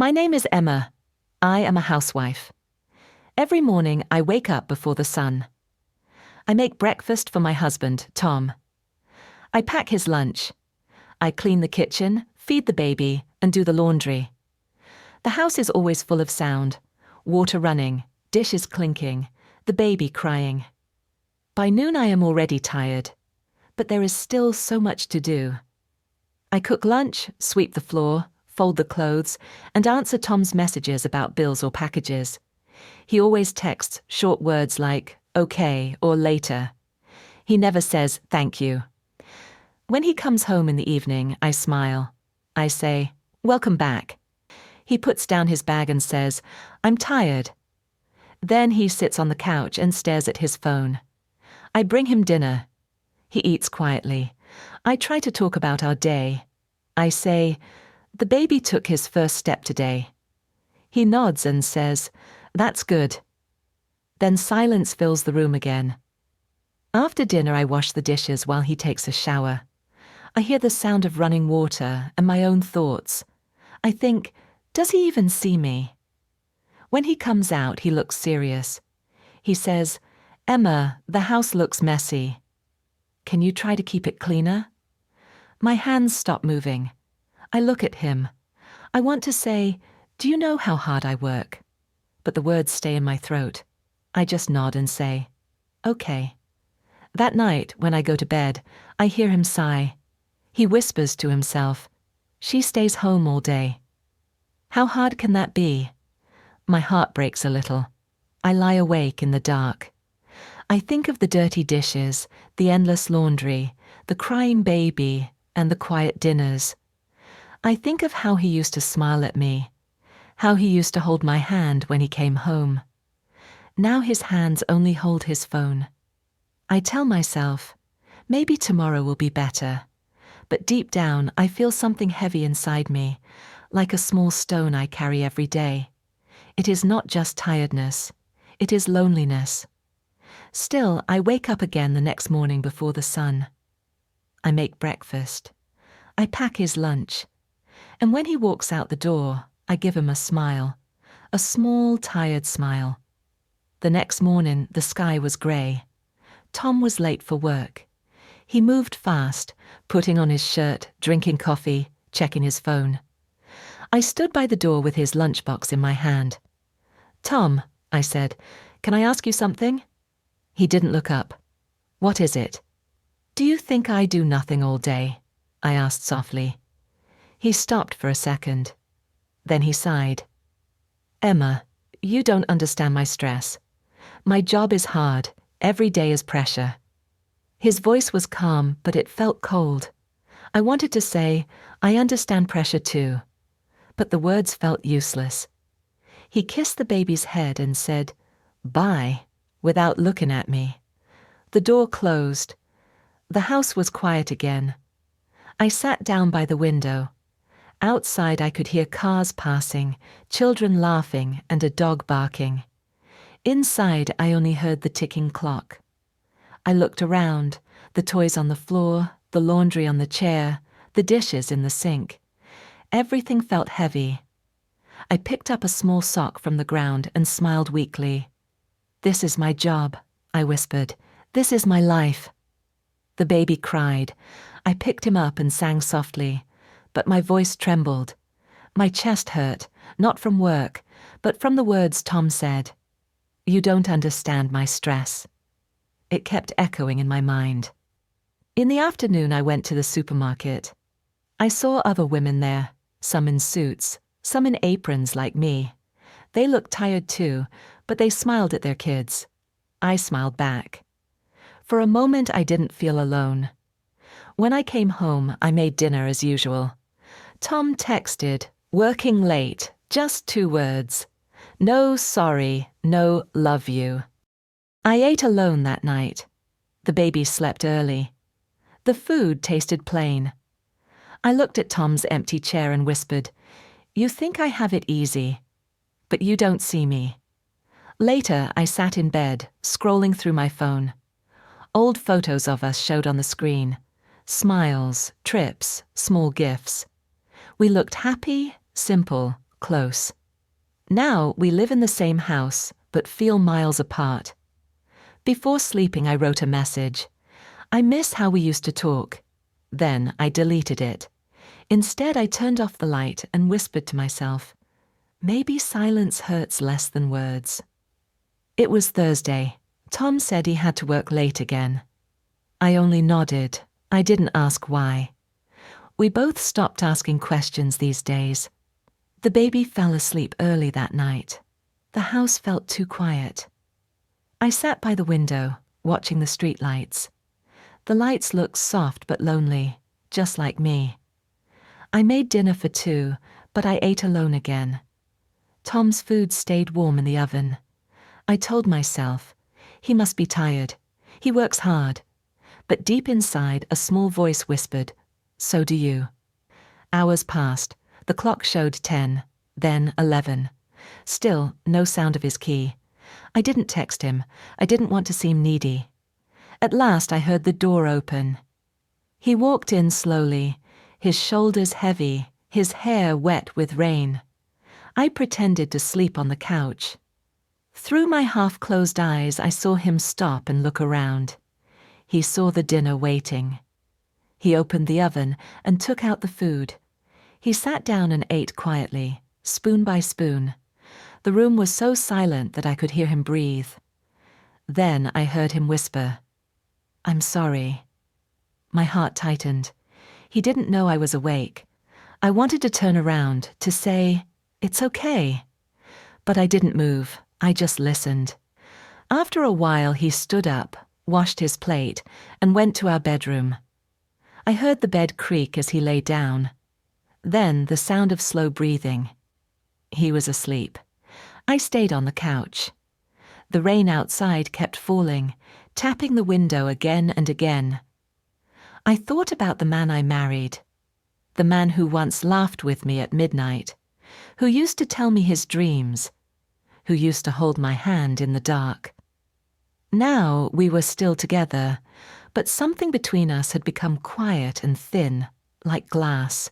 My name is Emma. I am a housewife. Every morning I wake up before the sun. I make breakfast for my husband, Tom. I pack his lunch. I clean the kitchen, feed the baby, and do the laundry. The house is always full of sound: water running, dishes clinking, the baby crying. By noon I am already tired, but there is still so much to do. I cook lunch, sweep the floor, fold the clothes, and answer Tom's messages about bills or packages. He always texts short words like okay or later. He never says thank you. When he comes home in the evening, I smile. I say, "Welcome back." He puts down his bag and says, "I'm tired." Then he sits on the couch and stares at his phone. I bring him dinner. He eats quietly. I try to talk about our day. I say, "The baby took his first step today." He nods and says, "That's good." Then silence fills the room again. After dinner, I wash the dishes while he takes a shower. I hear the sound of running water and my own thoughts. I think, does he even see me? When he comes out, he looks serious. He says, "Emma, the house looks messy. Can you try to keep it cleaner?" My hands stop moving. I look at him. I want to say, "Do you know how hard I work?" But the words stay in my throat. I just nod and say, "Okay." That night, when I go to bed, I hear him sigh. He whispers to himself, "She stays home all day." How hard can that be? My heart breaks a little. I lie awake in the dark. I think of the dirty dishes, the endless laundry, the crying baby, and the quiet dinners. I think of how he used to smile at me, how he used to hold my hand when he came home. Now his hands only hold his phone. I tell myself, maybe tomorrow will be better. But deep down, I feel something heavy inside me, like a small stone I carry every day. It is not just tiredness, it is loneliness. Still, I wake up again the next morning before the sun. I make breakfast. I pack his lunch. And when he walks out the door, I give him a smile, a small, tired smile. The next morning, the sky was grey. Tom was late for work. He moved fast, putting on his shirt, drinking coffee, checking his phone. I stood by the door with his lunchbox in my hand. "Tom," I said, "can I ask you something?" He didn't look up. "What is it?" "Do you think I do nothing all day?" I asked softly. He stopped for a second. Then he sighed. "Emma, you don't understand my stress. My job is hard. Every day is pressure." His voice was calm, but it felt cold. I wanted to say, "I understand pressure too," but the words felt useless. He kissed the baby's head and said, "Bye," without looking at me. The door closed. The house was quiet again. I sat down by the window. Outside I could hear cars passing, children laughing, and a dog barking. Inside I only heard the ticking clock. I looked around, the toys on the floor, the laundry on the chair, the dishes in the sink. Everything felt heavy. I picked up a small sock from the ground and smiled weakly. "This is my job," I whispered. "This is my life." The baby cried. I picked him up and sang softly, but my voice trembled. My chest hurt, not from work, but from the words Tom said. "You don't understand my stress." It kept echoing in my mind. In the afternoon, I went to the supermarket. I saw other women there, some in suits, some in aprons like me. They looked tired too, but they smiled at their kids. I smiled back. For a moment, I didn't feel alone. When I came home, I made dinner as usual. Tom texted, "Working late, just 2 words. No sorry, no love you." I ate alone that night. The baby slept early. The food tasted plain. I looked at Tom's empty chair and whispered, "You think I have it easy, but you don't see me." Later, I sat in bed, scrolling through my phone. Old photos of us showed on the screen. Smiles, trips, small gifts. We looked happy, simple, close. Now we live in the same house, but feel miles apart. Before sleeping, I wrote a message. I miss how we used to talk. Then I deleted it. Instead, I turned off the light and whispered to myself, maybe silence hurts less than words. It was Thursday. Tom said he had to work late again. I only nodded. I didn't ask why. We both stopped asking questions these days. The baby fell asleep early that night. The house felt too quiet. I sat by the window, watching the streetlights. The lights looked soft but lonely, just like me. I made dinner for two, but I ate alone again. Tom's food stayed warm in the oven. I told myself, he must be tired. He works hard. But deep inside, a small voice whispered, so do you. Hours passed. The clock showed 10, then 11. Still, no sound of his key. I didn't text him. I didn't want to seem needy. At last I heard the door open. He walked in slowly, his shoulders heavy, his hair wet with rain. I pretended to sleep on the couch. Through my half-closed eyes, I saw him stop and look around. He saw the dinner waiting. He opened the oven and took out the food. He sat down and ate quietly, spoon by spoon. The room was so silent that I could hear him breathe. Then I heard him whisper, I'm sorry. My heart tightened. He didn't know I was awake. I wanted to turn around, to say, it's okay. But I didn't move. I just listened. After a while, he stood up, washed his plate, and went to our bedroom. I heard the bed creak as he lay down. Then the sound of slow breathing. He was asleep. I stayed on the couch. The rain outside kept falling, tapping the window again and again. I thought about the man I married, the man who once laughed with me at midnight, who used to tell me his dreams, who used to hold my hand in the dark. Now we were still together, but something between us had become quiet and thin, like glass.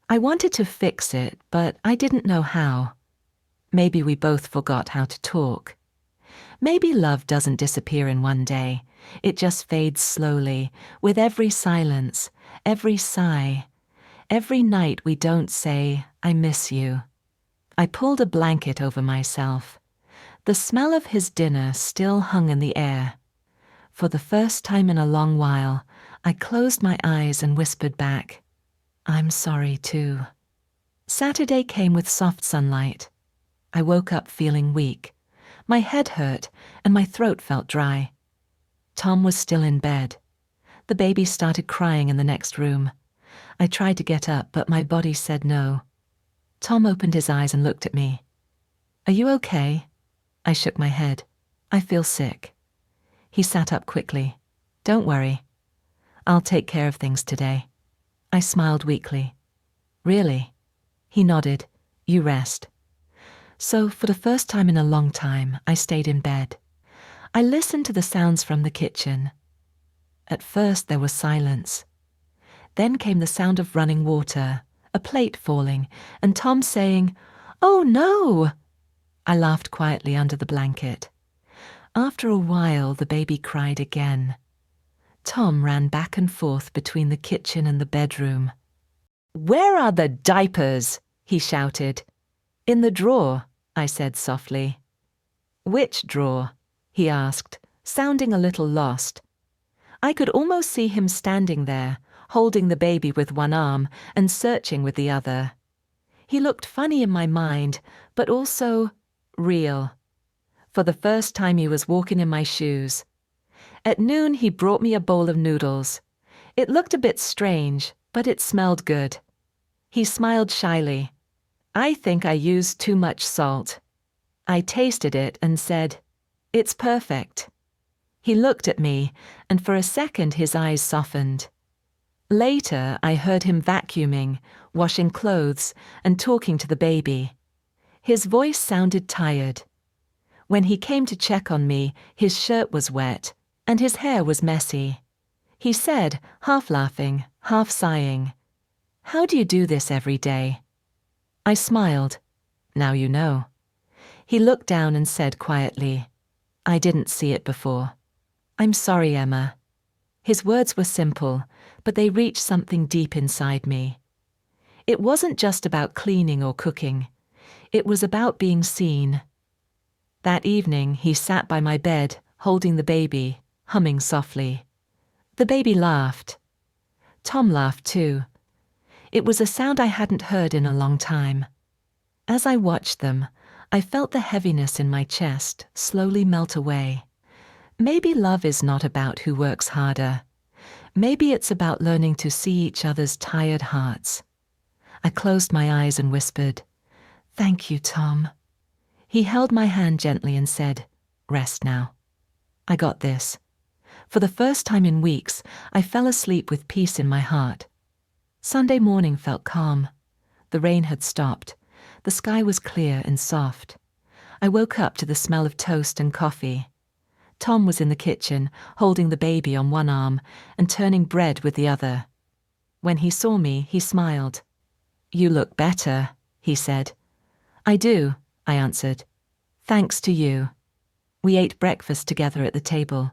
I wanted to fix it, but I didn't know how. Maybe we both forgot how to talk. Maybe love doesn't disappear in one day. It just fades slowly, with every silence, every sigh, every night we don't say, I miss you. I pulled a blanket over myself. The smell of his dinner still hung in the air. For the first time in a long while, I closed my eyes and whispered back, I'm sorry too. Saturday came with soft sunlight. I woke up feeling weak. My head hurt and my throat felt dry. Tom was still in bed. The baby started crying in the next room. I tried to get up, but my body said no. Tom opened his eyes and looked at me. Are you okay? I shook my head. I feel sick. He sat up quickly. Don't worry. I'll take care of things today. I smiled weakly. Really? He nodded. You rest. So, for the first time in a long time, I stayed in bed. I listened to the sounds from the kitchen. At first there was silence. Then came the sound of running water, a plate falling, and Tom saying, "Oh no!" I laughed quietly under the blanket. After a while, the baby cried again. Tom ran back and forth between the kitchen and the bedroom. "Where are the diapers?" he shouted. "In the drawer," I said softly. "Which drawer?" he asked, sounding a little lost. I could almost see him standing there, holding the baby with one arm and searching with the other. He looked funny in my mind, but also real. For the first time he was walking in my shoes. At noon he brought me a bowl of noodles. It looked a bit strange, but it smelled good. He smiled shyly. I think I used too much salt. I tasted it and said, "It's perfect." He looked at me, and for a second his eyes softened. Later, I heard him vacuuming, washing clothes, and talking to the baby. His voice sounded tired. When he came to check on me, his shirt was wet, and his hair was messy. He said, half laughing, half sighing, "How do you do this every day?" I smiled. Now you know. He looked down and said quietly, I didn't see it before. I'm sorry, Emma. His words were simple, but they reached something deep inside me. It wasn't just about cleaning or cooking. It was about being seen. That evening, he sat by my bed, holding the baby, humming softly. The baby laughed. Tom laughed too. It was a sound I hadn't heard in a long time. As I watched them, I felt the heaviness in my chest slowly melt away. Maybe love is not about who works harder. Maybe it's about learning to see each other's tired hearts. I closed my eyes and whispered, Thank you, Tom. He held my hand gently and said, Rest now. I got this. For the first time in weeks, I fell asleep with peace in my heart. Sunday morning felt calm. The rain had stopped. The sky was clear and soft. I woke up to the smell of toast and coffee. Tom was in the kitchen, holding the baby on one arm and turning bread with the other. When he saw me, he smiled. You look better, he said. I do, I answered. Thanks to you. We ate breakfast together at the table.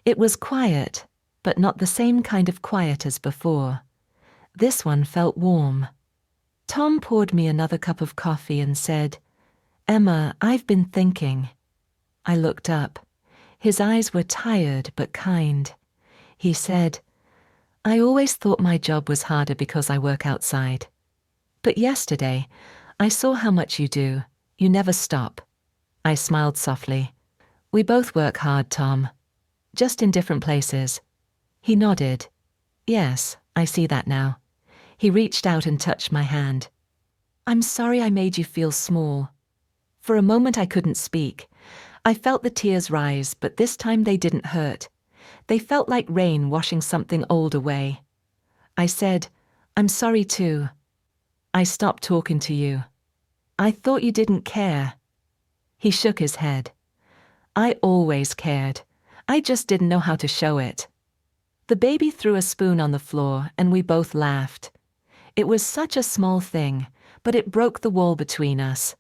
It was quiet, but not the same kind of quiet as before. This one felt warm. Tom poured me another cup of coffee and said, Emma, I've been thinking. I looked up. His eyes were tired but kind. He said, I always thought my job was harder because I work outside. But yesterday, I saw how much you do. You never stop. I smiled softly. We both work hard, Tom. Just in different places. He nodded. Yes, I see that now. He reached out and touched my hand. I'm sorry I made you feel small. For a moment I couldn't speak. I felt the tears rise, but this time they didn't hurt. They felt like rain washing something old away. I said, I'm sorry too. I stopped talking to you. I thought you didn't care. He shook his head. I always cared. I just didn't know how to show it. The baby threw a spoon on the floor and we both laughed. It was such a small thing, but it broke the wall between us.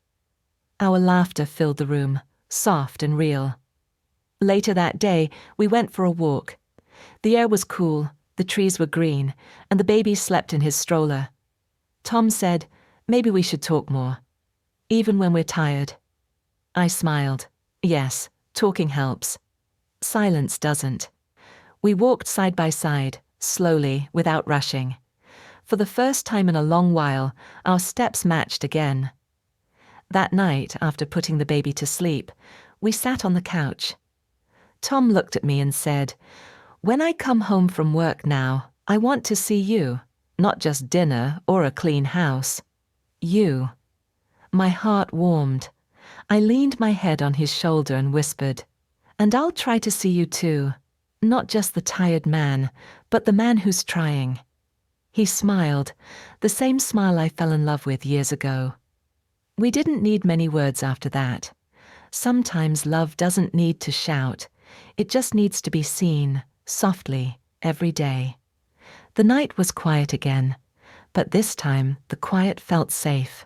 Our laughter filled the room, soft and real. Later that day, we went for a walk. The air was cool, the trees were green, and the baby slept in his stroller. Tom said, maybe we should talk more, even when we're tired. I smiled. Yes, talking helps. Silence doesn't. We walked side by side, slowly, without rushing. For the first time in a long while, our steps matched again. That night, after putting the baby to sleep, we sat on the couch. Tom looked at me and said, When I come home from work now, I want to see you, not just dinner or a clean house. You. My heart warmed. I leaned my head on his shoulder and whispered, And I'll try to see you too, not just the tired man, but the man who's trying. He smiled, the same smile I fell in love with years ago. We didn't need many words after that. Sometimes love doesn't need to shout. It just needs to be seen, softly, every day. The night was quiet again, but this time the quiet felt safe.